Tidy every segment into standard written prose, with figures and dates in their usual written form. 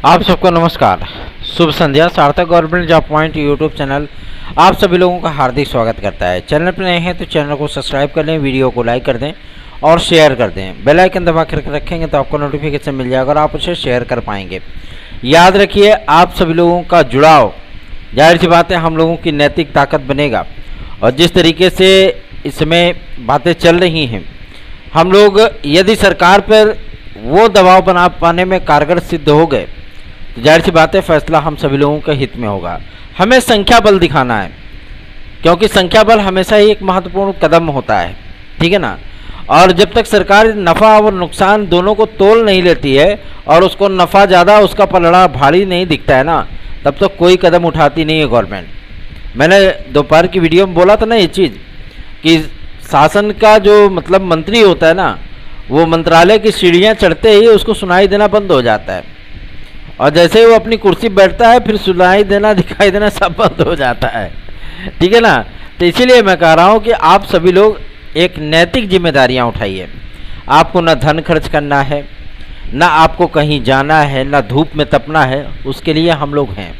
आप सबको नमस्कार, शुभ संध्या। सार्थक government job point YouTube channel आप सभी लोगों का हार्दिक स्वागत करता है। चैनल पर नए हैं तो चैनल को सब्सक्राइब कर लें, वीडियो को लाइक कर दें और शेयर कर दें। बेल आइकन दबा कर रखेंगे तो आपको नोटिफिकेशन मिल जाएगा और आप उसे शेयर कर पाएंगे। याद रखिए, आप सभी लोगों का जुड़ाव जाहिर सी बात है हम लोगों की नैतिक ताकत बनेगा। और जिस तरीके से इसमें बातें चल रही हैं, हम लोग यदि सरकार पर वो दबाव बना पाने में कारगर सिद्ध हो गए तो जाहिर सी बात है फैसला हम सभी लोगों के हित में होगा। हमें संख्या बल दिखाना है, क्योंकि संख्या बल हमेशा ही एक महत्वपूर्ण कदम होता है, ठीक है ना। और जब तक सरकार नफ़ा और नुकसान दोनों को तोल नहीं लेती है और उसको नफ़ा ज़्यादा उसका पलड़ा भारी नहीं दिखता है ना, तब तक कोई कदम उठाती नहीं है गवर्नमेंट। मैंने दोपहर की वीडियो में बोला था ना ये चीज़ कि शासन का जो मतलब मंत्री होता है ना, वो मंत्रालय की सीढ़ियाँ चढ़ते ही उसको सुनाई देना बंद हो जाता है, और जैसे ही वो अपनी कुर्सी बैठता है फिर सुनाई देना दिखाई देना सब बंद हो जाता है, ठीक है ना। तो इसीलिए मैं कह रहा हूँ कि आप सभी लोग एक नैतिक जिम्मेदारियाँ उठाइए। आपको ना धन खर्च करना है, ना आपको कहीं जाना है, ना धूप में तपना है, उसके लिए हम लोग हैं,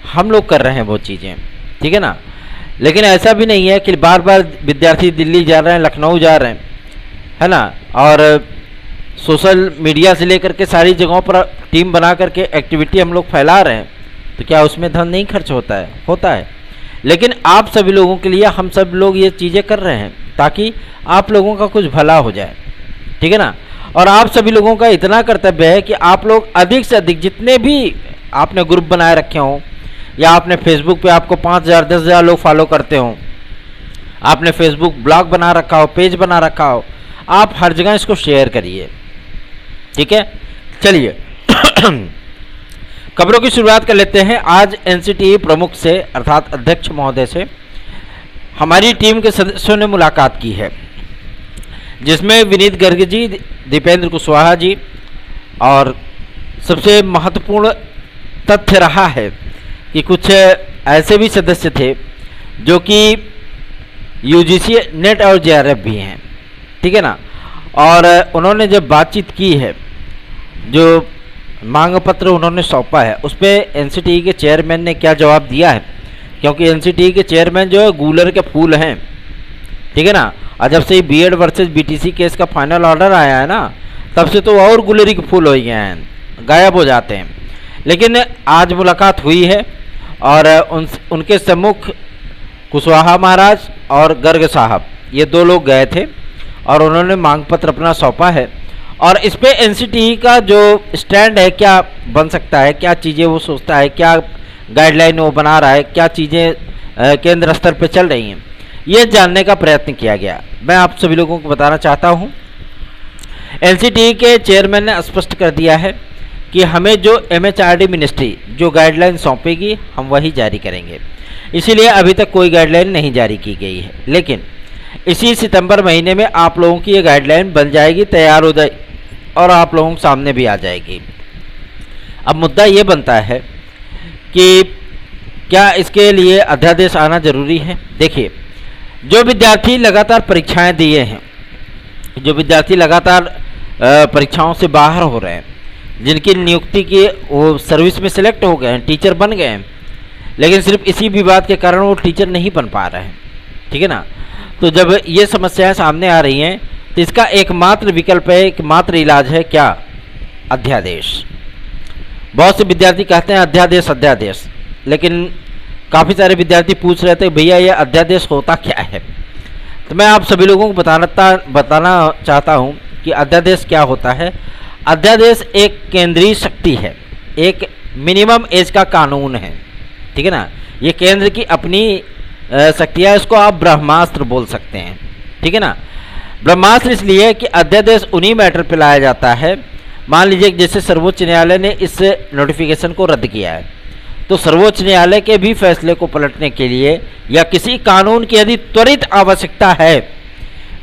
हम लोग कर रहे हैं वो चीज़ें, ठीक है ना। लेकिन ऐसा भी नहीं है कि बार बार विद्यार्थी दिल्ली जा रहे हैं, लखनऊ जा रहे हैं, है ना, और सोशल मीडिया से लेकर के सारी जगहों पर टीम बना करके एक्टिविटी हम लोग फैला रहे हैं, तो क्या उसमें धन नहीं खर्च होता है? होता है। लेकिन आप सभी लोगों के लिए हम सब लोग ये चीज़ें कर रहे हैं ताकि आप लोगों का कुछ भला हो जाए, ठीक है ना। और आप सभी लोगों का इतना कर्तव्य है कि आप लोग अधिक से अधिक जितने भी आपने ग्रुप बनाए रखे हों, या आपने फेसबुक पे आपको 5,000 10,000 लोग फॉलो करते हों, आपने फेसबुक ब्लॉग बना रखा हो, पेज बना रखा हो, आप हर जगह इसको शेयर करिए, ठीक है। चलिए खबरों की शुरुआत कर लेते हैं। आज एनसीटीई प्रमुख से अर्थात अध्यक्ष महोदय से हमारी टीम के सदस्यों ने मुलाकात की है, जिसमें विनीत गर्ग जी, दीपेंद्र कुशवाहा जी, और सबसे महत्वपूर्ण तथ्य रहा है कि कुछ ऐसे भी सदस्य थे जो कि यूजीसी नेट और जेआरएफ भी हैं, ठीक है ना। और उन्होंने जब बातचीत की है, जो मांग पत्र उन्होंने सौंपा है, उस पर एनसीटीई के चेयरमैन ने क्या जवाब दिया है, क्योंकि एनसीटीई के चेयरमैन जो है गूलर के फूल हैं, ठीक है ना। और जब से बीएड वर्सेस बीटीसी केस का फाइनल ऑर्डर आया है ना, तब से तो और गुलरी के फूल हो गए हैं, गायब हो जाते हैं। लेकिन आज मुलाकात हुई है और उनके सम्मुख कुशवाहा महाराज और गर्ग साहब, ये दो लोग गए थे और उन्होंने मांग पत्र अपना सौंपा है। और इस पे एनसीटीई का जो स्टैंड है, क्या बन सकता है, क्या चीज़ें वो सोचता है, क्या गाइडलाइन वो बना रहा है, क्या चीज़ें केंद्र स्तर पे चल रही हैं, ये जानने का प्रयत्न किया गया। मैं आप सभी लोगों को बताना चाहता हूँ, एनसीटीई के चेयरमैन ने स्पष्ट कर दिया है कि हमें जो एमएचआरडी मिनिस्ट्री जो गाइडलाइन सौंपेगी हम वही जारी करेंगे। इसीलिए अभी तक कोई गाइडलाइन नहीं जारी की गई है, लेकिन इसी सितंबर महीने में आप लोगों की ये गाइडलाइन बन जाएगी, तैयार हो जाएगी और आप लोगों के सामने भी आ जाएगी। अब मुद्दा ये बनता है कि क्या इसके लिए अध्यादेश आना जरूरी है। देखिए, जो विद्यार्थी लगातार परीक्षाएं दिए हैं, जो विद्यार्थी लगातार परीक्षाओं से बाहर हो रहे हैं, जिनकी नियुक्ति की वो सर्विस में सिलेक्ट हो गए हैं, टीचर बन गए हैं, लेकिन सिर्फ इसी विवाद के कारण वो टीचर नहीं बन पा रहे हैं, ठीक है ना। तो जब ये समस्याएं सामने आ रही हैं तो इसका एकमात्र विकल्प है, एकमात्र इलाज है क्या? अध्यादेश। बहुत से विद्यार्थी कहते हैं अध्यादेश अध्यादेश, लेकिन काफ़ी सारे विद्यार्थी पूछ रहे थे भैया ये अध्यादेश होता क्या है। तो मैं आप सभी लोगों को बताना चाहता हूँ कि अध्यादेश क्या होता है। अध्यादेश एक केंद्रीय शक्ति है, एक मिनिमम एज का कानून है, ठीक है ना। ये केंद्र की अपनी शक्तियाँ, इसको आप ब्रह्मास्त्र बोल सकते हैं, ठीक है ना। ब्रह्मास्त्र इसलिए कि अध्यादेश उन्हीं मैटर पे लाया जाता है। मान लीजिए जैसे सर्वोच्च न्यायालय ने इस नोटिफिकेशन को रद्द किया है, तो सर्वोच्च न्यायालय के भी फैसले को पलटने के लिए या किसी कानून की यदि त्वरित आवश्यकता है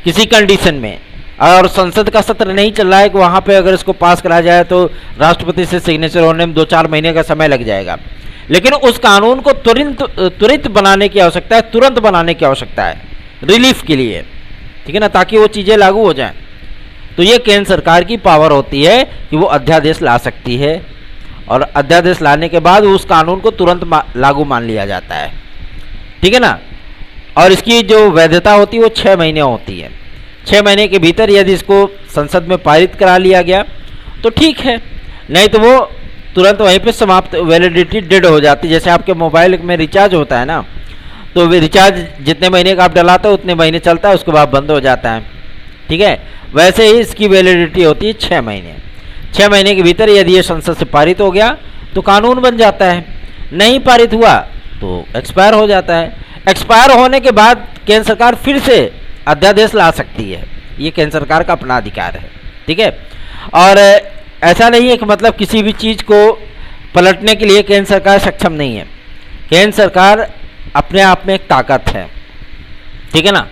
किसी कंडीशन में, और संसद का सत्र नहीं चल रहा है कि वहाँ पे अगर इसको पास करा जाए तो राष्ट्रपति से सिग्नेचर होने में 2-4 महीने का समय लग जाएगा, लेकिन उस कानून को त्वरित बनाने की आवश्यकता है, तुरंत बनाने की आवश्यकता है, रिलीफ के लिए, ठीक है ना, ताकि वो चीज़ें लागू हो जाएं। तो ये केंद्र सरकार की पावर होती है कि वो अध्यादेश ला सकती है और अध्यादेश लाने के बाद उस कानून को तुरंत लागू मान लिया जाता है, ठीक है ना। और इसकी जो वैधता होती है वो 6 महीने होती है। 6 महीने के भीतर यदि इसको संसद में पारित करा लिया गया तो ठीक है, नहीं तो वो तुरंत वहीं पे समाप्त, वैलिडिटी डेड हो जाती है। जैसे आपके मोबाइल में रिचार्ज होता है ना, तो रिचार्ज जितने महीने का आप डलाते हो उतने महीने चलता है, उसके बाद बंद हो जाता है, ठीक है। वैसे ही इसकी वैलिडिटी होती है 6 महीने। 6 महीने के भीतर यदि ये संसद से पारित हो गया तो कानून बन जाता है, नहीं पारित हुआ तो एक्सपायर हो जाता है। एक्सपायर होने के बाद केंद्र सरकार फिर से अध्यादेश ला सकती है, ये केंद्र सरकार का अपना अधिकार है, ठीक है। और ऐसा नहीं है कि मतलब किसी भी चीज़ को पलटने के लिए केंद्र सरकार सक्षम नहीं है। केंद्र सरकार अपने आप में एक ताकत है, ठीक है ना।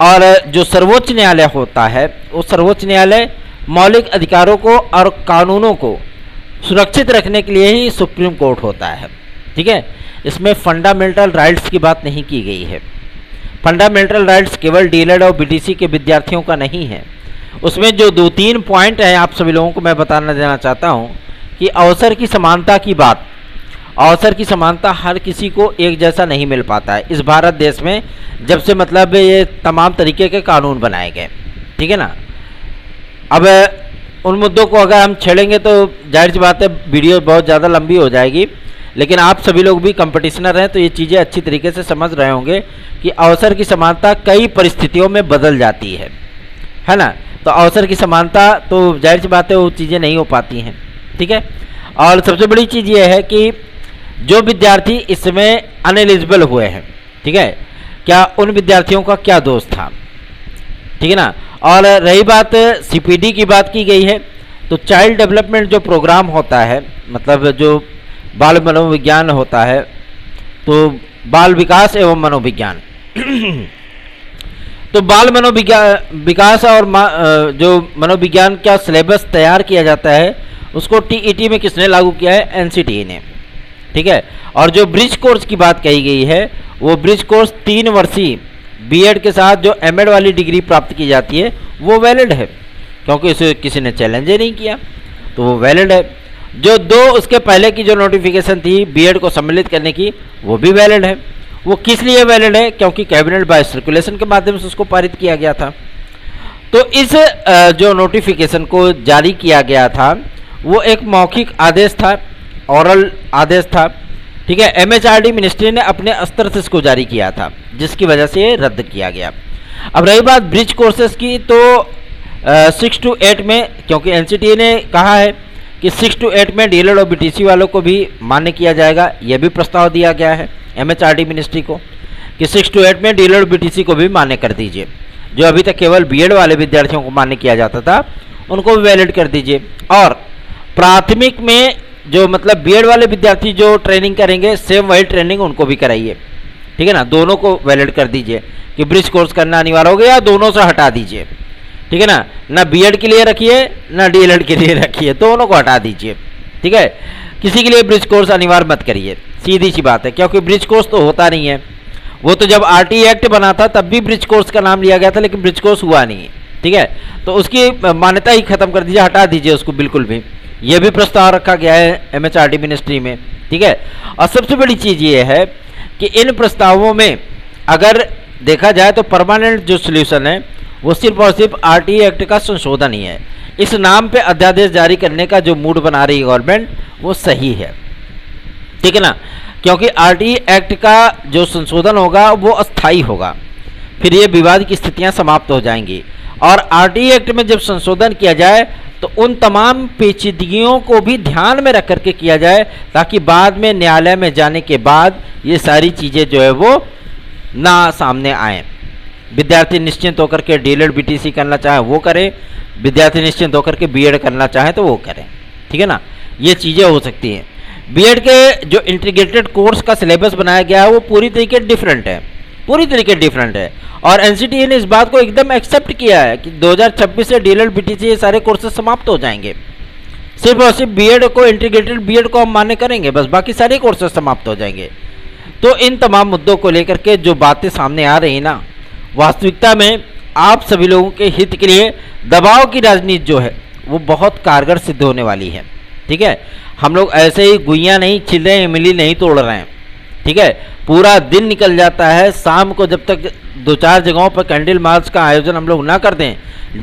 और जो सर्वोच्च न्यायालय होता है वो सर्वोच्च न्यायालय मौलिक अधिकारों को और कानूनों को सुरक्षित रखने के लिए ही सुप्रीम कोर्ट होता है, ठीक है। इसमें फंडामेंटल राइट्स की बात नहीं की गई है। फंडामेंटल राइट्स केवल डीएलएड और बीटीसी के विद्यार्थियों का नहीं है। उसमें जो 2-3 पॉइंट हैं आप सभी लोगों को मैं बताना देना चाहता हूं कि अवसर की समानता की बात, अवसर की समानता हर किसी को एक जैसा नहीं मिल पाता है इस भारत देश में, जब से मतलब ये तमाम तरीके के कानून बनाए गए, ठीक है ना। अब उन मुद्दों को अगर हम छेड़ेंगे तो जाहिर सी बात है वीडियो बहुत ज़्यादा लंबी हो जाएगी, लेकिन आप सभी लोग भी कंपटिशनर हैं तो ये चीज़ें अच्छी तरीके से समझ रहे होंगे कि अवसर की समानता कई परिस्थितियों में बदल जाती है ना। तो अवसर की समानता तो जाहिर सी बात है वो चीज़ें नहीं हो पाती हैं, ठीक है। और सबसे बड़ी चीज़ ये है कि जो विद्यार्थी इसमें अनएलिजिबल हुए हैं, ठीक है, क्या उन विद्यार्थियों का क्या दोष था, ठीक है ना। और रही बात सीपीडी की बात की गई है, तो चाइल्ड डेवलपमेंट जो प्रोग्राम होता है, मतलब जो बाल मनोविज्ञान होता है, तो बाल विकास एवं मनोविज्ञान तो बाल मनोविज्ञान विकास और जो मनोविज्ञान का सिलेबस तैयार किया जाता है उसको टीईटी में किसने लागू किया है? एनसीटीई ने, ठीक है। और जो ब्रिज कोर्स की बात कही गई है वो ब्रिज कोर्स 3 वर्षीय बीएड के साथ जो एमएड वाली डिग्री प्राप्त की जाती है वो वैलिड है, क्योंकि इसे किसी ने चैलेंज ही नहीं किया तो वो वैलिड है। जो 2 उसके पहले की जो नोटिफिकेशन थी बीएड को सम्मिलित करने की वो भी वैलिड है। वो किस लिए वैलिड है? क्योंकि कैबिनेट बाय सर्कुलेशन के माध्यम से उसको पारित किया गया था। तो इस जो नोटिफिकेशन को जारी किया गया था वो एक मौखिक आदेश था, ऑरल आदेश था, ठीक है। एमएचआरडी मिनिस्ट्री ने अपने स्तर से इसको जारी किया था, जिसकी वजह से ये रद्द किया गया। अब रही बात ब्रिज कोर्सेज की, तो 6 to 8 में, क्योंकि एनसीटीई ने कहा है कि 6 to 8 में डीएलएड और बीटीसी वालों को भी मान्य किया जाएगा, यह भी प्रस्ताव दिया गया है एमएचआरडी मिनिस्ट्री को कि 6 to 8 में डीएलएड और बीटीसी को भी मान्य कर दीजिए। जो अभी तक केवल बीएड वाले विद्यार्थियों को मान्य किया जाता था उनको भी वैलिड कर दीजिए। और प्राथमिक में जो मतलब बीएड वाले विद्यार्थी जो ट्रेनिंग करेंगे सेम वही ट्रेनिंग उनको भी कराइए, ठीक है ना। दोनों को वैलिड कर दीजिए कि ब्रिज कोर्स करना अनिवार्य हो गया, दोनों से हटा दीजिए, ठीक है ना। ना बीएड के लिए रखिए ना डीएलएड के लिए रखिए, दोनों को हटा दीजिए, ठीक है। किसी के लिए ब्रिज कोर्स अनिवार्य मत करिए, सीधी सी बात है, क्योंकि ब्रिज कोर्स तो होता नहीं है। वो तो जब आरटी एक्ट बना था तब भी ब्रिज कोर्स का नाम लिया गया था, लेकिन ब्रिज कोर्स हुआ नहीं, ठीक है। तो उसकी मान्यता ही खत्म कर दीजिए, हटा दीजिए उसको बिल्कुल भी। यह भी प्रस्ताव रखा गया है एमएचआरडी मिनिस्ट्री में, ठीक है। और सबसे बड़ी चीज़ ये है कि इन प्रस्तावों में अगर देखा जाए तो परमानेंट जो सोल्यूशन है वो सिर्फ और सिर्फ आरटीई एक्ट का संशोधन ही है। इस नाम पे अध्यादेश जारी करने का जो मूड बना रही है गवर्नमेंट वो सही है, ठीक है ना। क्योंकि आरटीई एक्ट का जो संशोधन होगा वो अस्थायी होगा, फिर ये विवाद की स्थितियां समाप्त हो जाएंगी। और आरटीई एक्ट में जब संशोधन किया जाए तो उन तमाम पेचीदगियों को भी ध्यान में रख करके किया जाए, ताकि बाद में न्यायालय में जाने के बाद ये सारी चीज़ें जो है वो ना सामने आए। विद्यार्थी निश्चिंत होकर के डीएलएड बीटीसी करना चाहे वो करें, विद्यार्थी निश्चिंत होकर के बीएड करना चाहे तो वो करें, ठीक है ना। ये चीज़ें हो सकती हैं। बीएड के जो इंटीग्रेटेड कोर्स का सिलेबस बनाया गया है वो पूरी तरीके डिफरेंट है, पूरी तरीके डिफरेंट है। और एनसीटीई ने इस बात को एकदम एक्सेप्ट किया है कि 2026 से डीएलएड बीटीसी ये सारे कोर्सेज समाप्त हो जाएंगे। सिर्फ और सिर्फ बीएड को, इंटीग्रेटेड बीएड को हम मान्य करेंगे, बस बाकी सारे कोर्सेज समाप्त हो जाएंगे। तो इन तमाम मुद्दों को लेकर के जो बातें सामने आ रही ना, वास्तविकता में आप सभी लोगों के हित के लिए दबाव की राजनीति जो है वो बहुत कारगर सिद्ध होने वाली है, ठीक है। हम लोग ऐसे ही गुइयाँ नहीं छिल रहे हैं, इमली नहीं तोड़ रहे हैं, ठीक है। पूरा दिन निकल जाता है, शाम को जब तक 2-4 जगहों पर कैंडल मार्च का आयोजन हम लोग ना कर दें,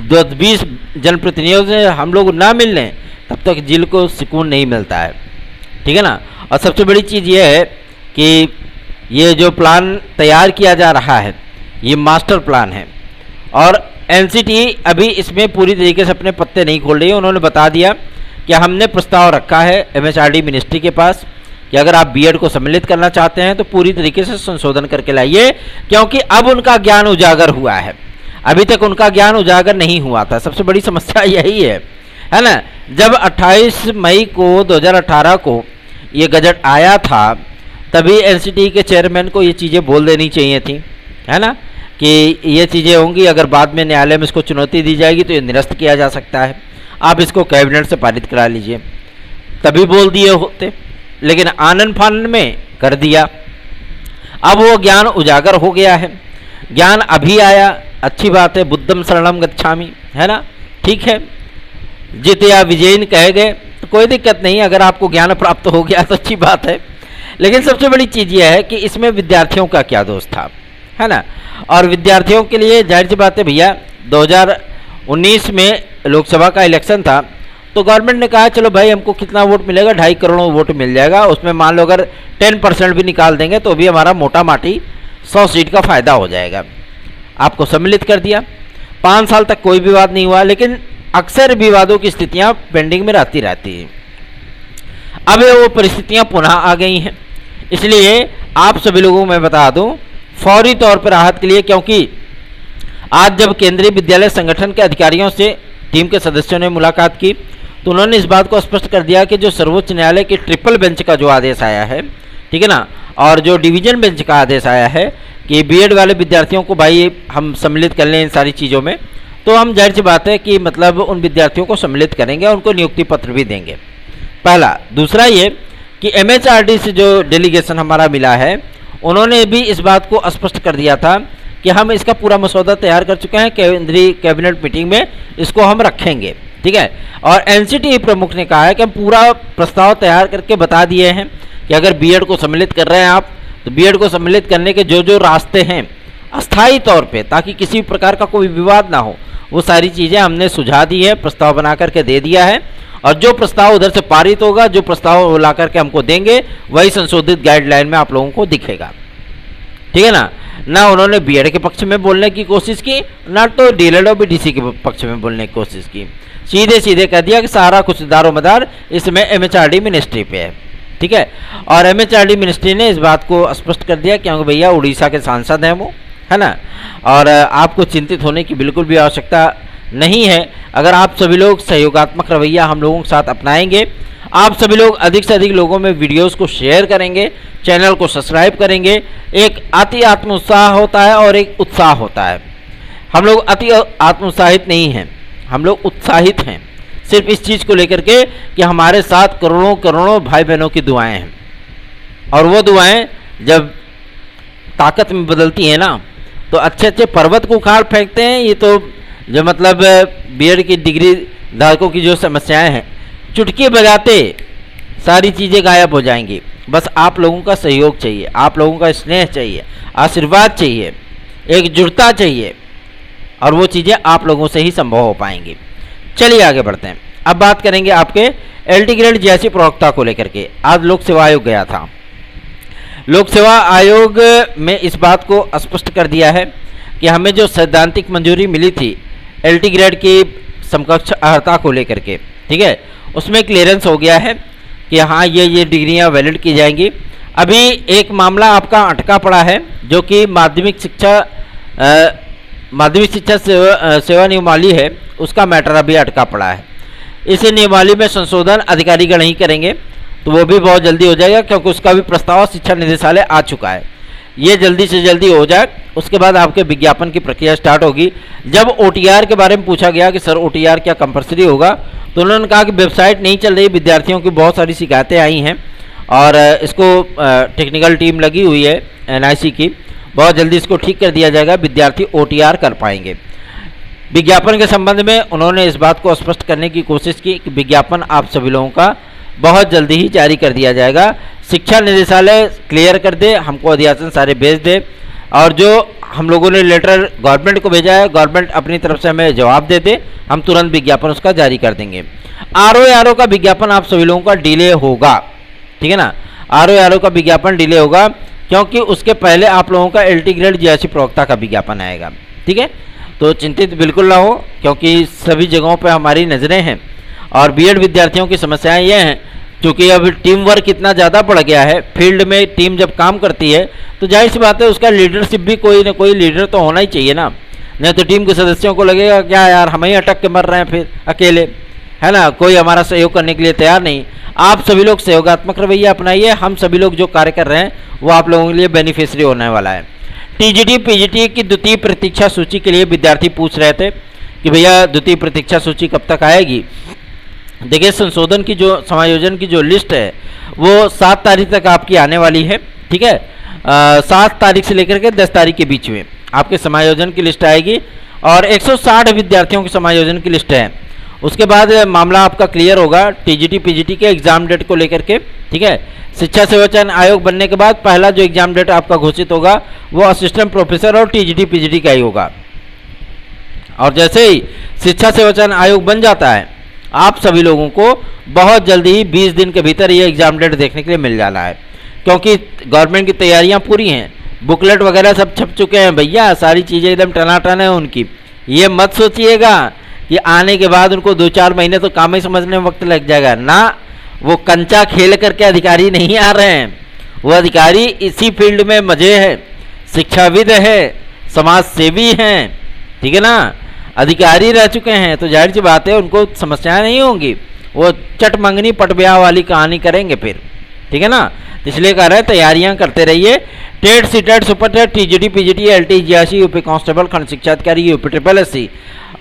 10-20 जनप्रतिनिधियों से हम लोग ना मिल लें, तब तक दिल को सुकून नहीं मिलता है, ठीक है ना। और सबसे बड़ी चीज़ ये है कि ये जो प्लान तैयार किया जा रहा है ये मास्टर प्लान है, और एनसीटी अभी इसमें पूरी तरीके से अपने पत्ते नहीं खोल रही है। उन्होंने बता दिया कि हमने प्रस्ताव रखा है एमएचआरडी मिनिस्ट्री के पास कि अगर आप बीएड को सम्मिलित करना चाहते हैं तो पूरी तरीके से संशोधन करके लाइए, क्योंकि अब उनका ज्ञान उजागर हुआ है, अभी तक उनका ज्ञान उजागर नहीं हुआ था। सबसे बड़ी समस्या यही है ना। जब 28 मई को 2018 को ये गजट आया था तभी एनसीटी के चेयरमैन को ये चीज़ें बोल देनी चाहिए थी, है ना, कि ये चीज़ें होंगी, अगर बाद में न्यायालय में इसको चुनौती दी जाएगी तो ये निरस्त किया जा सकता है, आप इसको कैबिनेट से पारित करा लीजिए। तभी बोल दिए होते, लेकिन आनन फानन में कर दिया। अब वो ज्ञान उजागर हो गया है, ज्ञान अभी आया, अच्छी बात है, बुद्धम शरणम गच्छामि, है ना, ठीक है। जितया विजयन कहे गए तो कोई दिक्कत नहीं, अगर आपको ज्ञान प्राप्त हो गया तो अच्छी बात है। लेकिन सबसे बड़ी चीज़ यह है कि इसमें विद्यार्थियों का क्या दोष था, है ना। और विद्यार्थियों के लिए जाहिर सी बात है भैया, 2019 में लोकसभा का इलेक्शन था तो गवर्नमेंट ने कहा चलो भाई हमको कितना वोट मिलेगा, 2.5 करोड़ वोट मिल जाएगा, उसमें मान लो अगर 10% भी निकाल देंगे तो भी हमारा मोटा माटी 100 सीट का फायदा हो जाएगा। आपको सम्मिलित कर दिया, 5 साल तक कोई विवाद नहीं हुआ, लेकिन अक्सर विवादों की स्थितियां पेंडिंग में रहती हैं। अब वो परिस्थितियां पुनः आ गई हैं, इसलिए आप सभी लोगों को मैं बता दूं फौरी तौर पर राहत के लिए, क्योंकि आज जब केंद्रीय विद्यालय संगठन के अधिकारियों से टीम के सदस्यों ने मुलाकात की तो उन्होंने इस बात को स्पष्ट कर दिया कि जो सर्वोच्च न्यायालय के ट्रिपल बेंच का जो आदेश आया है, ठीक है ना, और जो डिवीजन बेंच का आदेश आया है कि बीएड वाले विद्यार्थियों को भाई हम सम्मिलित कर लें इन सारी चीज़ों में, तो हम जाहिर सी बात है कि मतलब उन विद्यार्थियों को सम्मिलित करेंगे और उनको नियुक्ति पत्र भी देंगे, पहला। दूसरा ये कि एमएचआरडी से जो डेलीगेशन हमारा मिला है उन्होंने भी इस बात को स्पष्ट कर दिया था कि हम इसका पूरा मसौदा तैयार कर चुके हैं, केंद्रीय कैबिनेट मीटिंग में इसको हम रखेंगे, ठीक है। और एनसीटी प्रमुख ने कहा है कि हम पूरा प्रस्ताव तैयार करके बता दिए हैं कि अगर बीएड को सम्मिलित कर रहे हैं आप तो बीएड को सम्मिलित करने के जो जो रास्ते हैं अस्थायी तौर पे, ताकि किसी प्रकार का कोई विवाद ना हो, वो सारी चीज़ें हमने सुझा दी है, प्रस्ताव बना करके दे दिया है। और जो प्रस्ताव उधर से पारित होगा, जो प्रस्ताव ला करके हमको देंगे, वही संशोधित गाइडलाइन में आप लोगों को दिखेगा, ठीक है ना। उन्होंने बीएड के पक्ष में बोलने की कोशिश की, ना तो डीएलएड और बीडीसी के पक्ष में बोलने की कोशिश की, सीधे सीधे कह दिया कि सारा कुछ दारोमदार इसमें एमएचआरडी मिनिस्ट्री पे है, ठीक है। और एमएचआरडी मिनिस्ट्री ने इस बात को स्पष्ट कर दिया क्योंकि भैया उड़ीसा के सांसद हैं वो, है ना, और आपको चिंतित होने की बिल्कुल भी आवश्यकता नहीं है। अगर आप सभी लोग सहयोगात्मक रवैया हम लोगों के साथ अपनाएंगे, आप सभी लोग अधिक से अधिक लोगों में वीडियोस को शेयर करेंगे, चैनल को सब्सक्राइब करेंगे, एक अति आत्म उत्साह होता है और एक उत्साह होता है। हम लोग अति आत्मोत्साहित नहीं हैं, हम लोग उत्साहित हैं सिर्फ इस चीज़ को लेकर के कि हमारे साथ करोड़ों करोड़ों भाई बहनों की दुआएं हैं, और वो दुआएं जब ताकत में बदलती हैं ना तो अच्छे अच्छे पर्वत को उखाड़ फेंकते हैं। ये तो जो मतलब बीएड की डिग्री धारकों की जो समस्याएं हैं, चुटकी बजाते सारी चीज़ें गायब हो जाएंगी। बस आप लोगों का सहयोग चाहिए, आप लोगों का स्नेह चाहिए, आशीर्वाद चाहिए, एकजुटता चाहिए, और वो चीज़ें आप लोगों से ही संभव हो पाएंगी। चलिए आगे बढ़ते हैं। अब बात करेंगे आपके एलटी ग्रेड जैसी प्रवक्ता को लेकर के। आज लोक सेवा आयोग गया था। लोक सेवा आयोग में इस बात को स्पष्ट कर दिया है कि हमें जो सैद्धांतिक मंजूरी मिली थी एलटी ग्रेड की समकक्ष अर्हता को लेकर के, ठीक है, उसमें क्लियरेंस हो गया है कि हाँ ये डिग्रियां वैलिड की जाएंगी। अभी एक मामला आपका अटका पड़ा है जो कि माध्यमिक शिक्षा सेवा नियमावली है, उसका मैटर अभी अटका पड़ा है। इस नियमावली में संशोधन अधिकारीगण ही करेंगे, तो वो भी बहुत जल्दी हो जाएगा क्योंकि उसका भी प्रस्ताव शिक्षा निदेशालय आ चुका है। ये जल्दी से जल्दी हो जाए, उसके बाद आपके विज्ञापन की प्रक्रिया स्टार्ट होगी। जब ओटीआर के बारे में पूछा गया कि सर ओटीआर क्या कंपलसरी होगा, तो उन्होंने कहा कि वेबसाइट नहीं चल रही, विद्यार्थियों की बहुत सारी शिकायतें आई हैं और इसको टेक्निकल टीम लगी हुई है एनआईसी की, बहुत जल्दी इसको ठीक कर दिया जाएगा, विद्यार्थी ओटीआर कर पाएंगे। विज्ञापन के संबंध में उन्होंने इस बात को स्पष्ट करने की कोशिश की कि विज्ञापन आप सभी लोगों का बहुत जल्दी ही जारी कर दिया जाएगा। शिक्षा निदेशालय क्लियर कर दे, हमको अधियाचन सारे भेज दे, और जो हम लोगों ने लेटर गवर्नमेंट को भेजा है, गवर्नमेंट अपनी तरफ से हमें जवाब दे दे, हम तुरंत विज्ञापन उसका जारी कर देंगे। आरओ का विज्ञापन आप सभी लोगों का डिले होगा, ठीक है ना। आरओ का विज्ञापन डिले होगा क्योंकि उसके पहले आप लोगों का एलटी ग्रेड जीआईसी प्रवक्ता का विज्ञापन आएगा, ठीक है। तो चिंतित बिल्कुल ना हो, क्योंकि सभी जगहों पर हमारी नज़रें हैं और बीएड विद्यार्थियों की समस्याएं ये हैं, क्योंकि अब टीम वर्क इतना ज़्यादा बढ़ गया है। फील्ड में टीम जब काम करती है तो जाहिर सी बात है उसका लीडरशिप भी कोई ना कोई लीडर तो होना ही चाहिए ना, नहीं तो टीम के सदस्यों को लगेगा क्या यार हम ही अटक के मर रहे हैं फिर अकेले, है ना, कोई हमारा सहयोग करने के लिए तैयार नहीं। आप सभी लोग सहयोगात्मक रवैया अपनाइए, हम सभी लोग जो कार्य कर रहे हैं वो आप लोगों के लिए बेनिफिशियरी होने वाला है। टीजीटी पीजीटी की द्वितीय प्रतीक्षा सूची के लिए विद्यार्थी पूछ रहे थे कि भैया द्वितीय प्रतीक्षा सूची कब तक आएगी। देखिए, संशोधन की जो समायोजन की जो लिस्ट है वो 7 तारीख तक आपकी आने वाली है, ठीक है। 7 तारीख से लेकर के 10 तारीख के बीच में आपके समायोजन की लिस्ट आएगी और 160 विद्यार्थियों के समायोजन की लिस्ट है। उसके बाद मामला आपका क्लियर होगा टीजीटी पीजीटी के एग्जाम डेट को लेकर के, ठीक है। शिक्षा सेवा चयन आयोग बनने के बाद पहला जो एग्जाम डेट आपका घोषित होगा वो असिस्टेंट प्रोफेसर और टीजीटी पीजीटी का ही होगा। और जैसे ही शिक्षा सेवा चयन आयोग बन जाता है आप सभी लोगों को बहुत जल्दी ही 20 दिन के भीतर ये एग्जाम डेट देखने के लिए मिल जाना है, क्योंकि गवर्नमेंट की तैयारियां पूरी हैं, बुकलेट वगैरह सब छप चुके हैं भैया, सारी चीज़ें एकदम टनाटन है उनकी। ये मत सोचिएगा कि आने के बाद उनको 2-4 महीने तो काम ही समझने में वक्त लग जाएगा ना। वो कंचा खेल करके अधिकारी नहीं आ रहे हैं, वो अधिकारी इसी फील्ड में मजे है, शिक्षाविद है, समाज सेवी हैं, ठीक है ना, अधिकारी रह चुके हैं, तो जाहिर सी बात है उनको समस्याएं नहीं होंगी, वो चट मंगनी पट ब्याह वाली कहानी करेंगे फिर, ठीक है ना। इसलिए कह रहे हैं तैयारियां करते रहिए। TET CTET super TET TGT PGT LT GIC UP constable खंड शिक्षा अधिकारी यूपी ट्रिपल एससी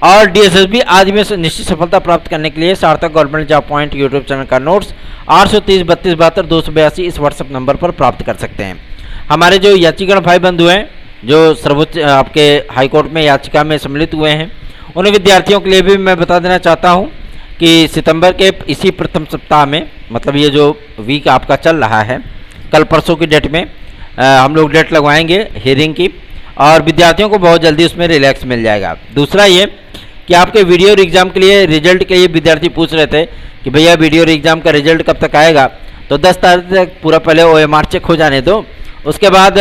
और डीएसएसबी आदि में निश्चित सफलता प्राप्त करने के लिए Sarthak government job point YouTube channel का नोट्स 830 32 72 282 इस व्हाट्सएप नंबर पर प्राप्त कर सकते हैं। हमारे जो याचिका भाई बंधु हैं जो सर्वोच्च आपके हाईकोर्ट में याचिका में सम्मिलित हुए हैं, उन विद्यार्थियों के लिए भी मैं बता देना चाहता हूं कि सितंबर के इसी प्रथम सप्ताह में, मतलब ये जो वीक आपका चल रहा है, कल परसों की डेट में हम लोग डेट लगवाएंगे हियरिंग की और विद्यार्थियों को बहुत जल्दी उसमें रिलैक्स मिल जाएगा। दूसरा ये कि आपके वीडियो एग्ज़ाम के लिए रिजल्ट के लिए विद्यार्थी पूछ रहे थे कि भैया वीडियो एग्ज़ाम का रिजल्ट कब तक आएगा, तो 10 तारीख तक पूरा पहले OMR चेक हो जाने दो, उसके बाद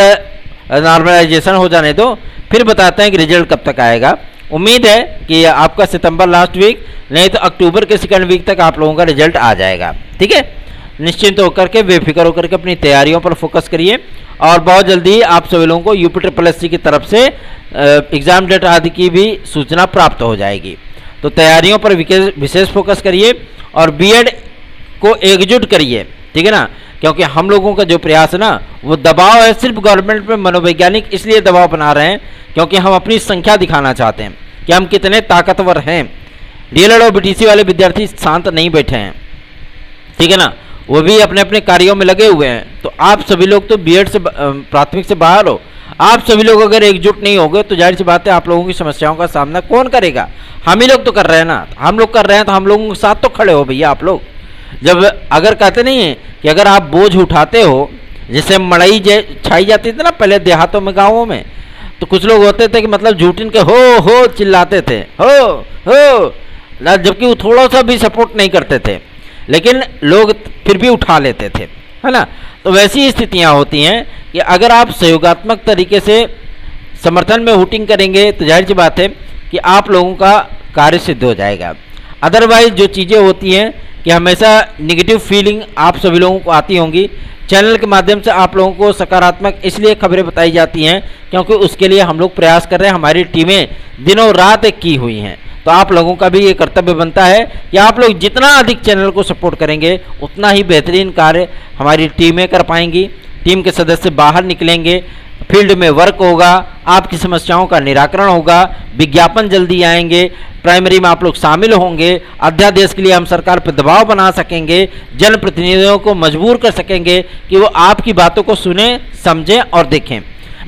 नॉर्मलाइजेशन हो जाने दो, फिर बताते हैं कि रिजल्ट कब तक आएगा। उम्मीद है कि आपका सितंबर लास्ट वीक नहीं तो अक्टूबर के सेकंड वीक तक आप लोगों का रिजल्ट आ जाएगा, ठीक है। निश्चिंत होकर के बेफिक्र होकर के अपनी तैयारियों पर फोकस करिए और बहुत जल्दी आप सभी लोगों को यूपी ट्रिपल एससी की तरफ से एग्ज़ाम डेट आदि की भी सूचना प्राप्त हो जाएगी। तो तैयारियों पर विशेष फोकस करिए और बीएड को एकजुट करिए, ठीक है ना, क्योंकि हम लोगों का जो प्रयास है ना वो दबाव है, सिर्फ गवर्नमेंट पे मनोवैज्ञानिक इसलिए दबाव बना रहे हैं क्योंकि हम अपनी संख्या दिखाना चाहते हैं कि हम कितने ताकतवर हैं। डीएलएड और बीटीसी वाले विद्यार्थी शांत नहीं बैठे हैं, ठीक है ना, वो भी अपने अपने कार्यों में लगे हुए हैं। तो आप सभी लोग तो बीएड से प्राथमिक से बाहर हो, आप सभी लोग अगर एकजुट नहीं होंगे तो जाहिर सी बात है आप लोगों की समस्याओं का सामना कौन करेगा, हम ही लोग तो कर रहे हैं ना। हम लोग कर रहे हैं तो हम लोगों के साथ तो खड़े हो भैया आप लोग। जब अगर कहते नहीं है कि अगर आप बोझ उठाते हो, जैसे मड़ई छाई जाती थी ना पहले देहातों में गाँवों में, तो कुछ लोग होते थे कि मतलब झूठिन के हो चिल्लाते थे, हो, जबकि वो थोड़ा सा भी सपोर्ट नहीं करते थे, लेकिन लोग फिर भी उठा लेते थे, है ना। तो वैसी स्थितियां होती हैं कि अगर आप सहयोगात्मक तरीके से समर्थन में वोटिंग करेंगे तो जाहिर सी बात है कि आप लोगों का कार्य सिद्ध हो जाएगा। अदरवाइज जो चीज़ें होती हैं कि हमेशा नेगेटिव फीलिंग आप सभी लोगों को आती होंगी। चैनल के माध्यम से आप लोगों को सकारात्मक इसलिए खबरें बताई जाती हैं क्योंकि उसके लिए हम लोग प्रयास कर रहे हैं, हमारी टीमें दिनों रात एक की हुई हैं। तो आप लोगों का भी ये कर्तव्य बनता है कि आप लोग जितना अधिक चैनल को सपोर्ट करेंगे उतना ही बेहतरीन कार्य हमारी टीमें कर पाएंगी। टीम के सदस्य बाहर निकलेंगे, फील्ड में वर्क होगा, आपकी समस्याओं का निराकरण होगा, विज्ञापन जल्दी आएंगे, प्राइमरी में आप लोग शामिल होंगे, अध्यादेश के लिए हम सरकार पर दबाव बना सकेंगे, जनप्रतिनिधियों को मजबूर कर सकेंगे कि वो आपकी बातों को सुने, समझें और देखें।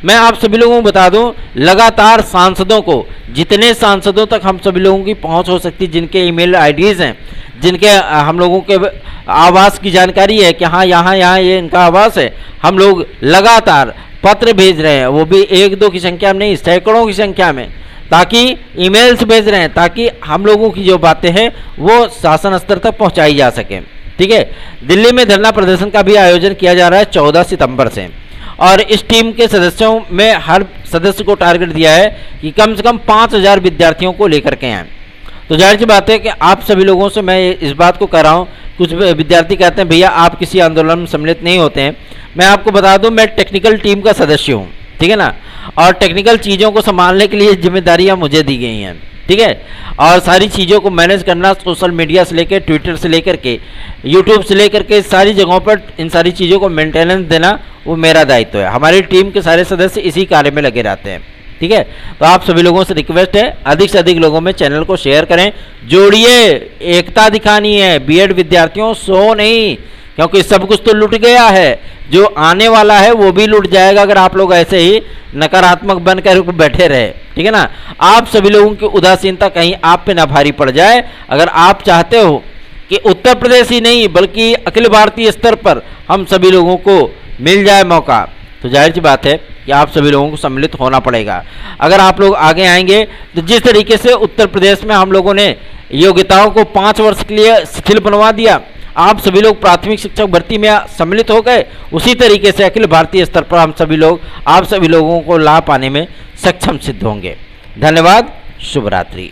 मैं आप सभी लोगों को बता दूं, लगातार सांसदों को, जितने सांसदों तक हम सभी लोगों की पहुंच हो सकती, जिनके ईमेल आईडीज़ हैं, जिनके हम लोगों के आवास की जानकारी है कि हाँ यहाँ ये इनका आवास है, हम लोग लगातार पत्र भेज रहे हैं, वो भी 1-2 की संख्या में नहीं, सैकड़ों की संख्या में, ताकि ईमेल्स भेज रहे हैं ताकि हम लोगों की जो बातें हैं वो शासन स्तर तक पहुंचाई जा सके। ठीक है, दिल्ली में धरना प्रदर्शन का भी आयोजन किया जा रहा है 14 सितंबर से, और इस टीम के सदस्यों में हर सदस्य को टारगेट दिया है कि कम से कम 5000 विद्यार्थियों को लेकर के आएँ। तो जाहिर सी बात है कि आप सभी लोगों से मैं इस बात को कर रहा हूँ। कुछ विद्यार्थी कहते हैं भैया आप किसी आंदोलन में सम्मिलित नहीं होते हैं। मैं आपको बता दूं, मैं टेक्निकल टीम का सदस्य हूँ, ठीक है ना, और टेक्निकल चीज़ों को संभालने के लिए जिम्मेदारियाँ मुझे दी गई हैं, ठीक है, और सारी चीज़ों को मैनेज करना सोशल मीडिया से लेकर, ट्विटर से लेकर के, यूट्यूब से लेकर के, सारी जगहों पर इन सारी चीज़ों को मेंटेनेंस देना वो मेरा दायित्व है। हमारी टीम के सारे सदस्य इसी कार्य में लगे रहते हैं, ठीक है। तो आप सभी लोगों से रिक्वेस्ट है, अधिक से अधिक लोगों में चैनल को शेयर करें, जोड़िए, एकता दिखानी है। बीएड विद्यार्थियों सो नहीं, क्योंकि सब कुछ तो लुट गया है, जो आने वाला है वो भी लुट जाएगा अगर आप लोग ऐसे ही नकारात्मक बनकर बैठे रहे, ठीक है ना। आप सभी लोगों की उदासीनता कहीं आप पे ना भारी पड़ जाए। अगर आप चाहते हो कि उत्तर प्रदेश ही नहीं बल्कि अखिल भारतीय स्तर पर हम सभी लोगों को मिल जाए मौका, तो जाहिर सी बात है कि आप सभी लोगों को सम्मिलित होना पड़ेगा। अगर आप लोग आगे आएंगे तो जिस तरीके से उत्तर प्रदेश में हम लोगों ने योग्यताओं को 5 वर्ष के लिए शिथिल बनवा दिया, आप सभी लोग प्राथमिक शिक्षक भर्ती में सम्मिलित हो गए, उसी तरीके से अखिल भारतीय स्तर पर हम सभी लोग, आप सभी लोगों को लाभ पाने में सक्षम सिद्ध होंगे। धन्यवाद, शुभ रात्रि।